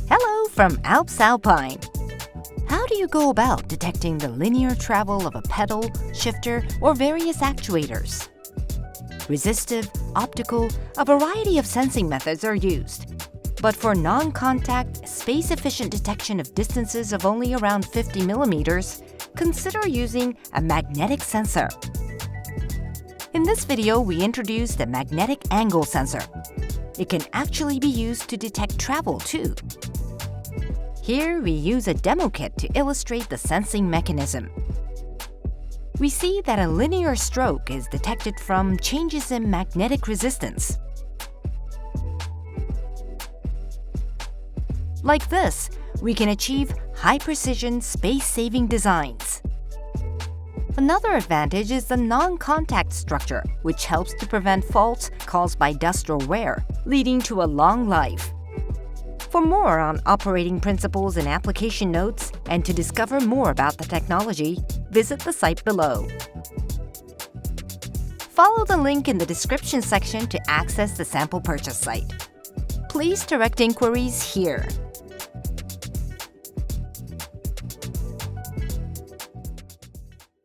Hello from Alps Alpine. How do you go about detecting the linear travel of a pedal, shifter, or various actuators? Resistive, optical, a variety of sensing methods are used. But for non-contact, space-efficient detection of distances of only around 50 millimeters, consider using a magnetic sensor. In this video, we introduce the magnetic angle sensor. It can actually be used to detect travel too. Here, we use a demo kit to illustrate the sensing mechanism. We see that a linear stroke is detected from changes in magnetic resistance. Like this, we can achieve high-precision, space-saving designs. Another advantage is the non-contact structure, which helps to prevent faults caused by dust or wear, leading to a long life. For more on operating principles and application notes, and to discover more about the technology, visit the site below. Follow the link in the description section to access the sample purchase site. Please direct inquiries here.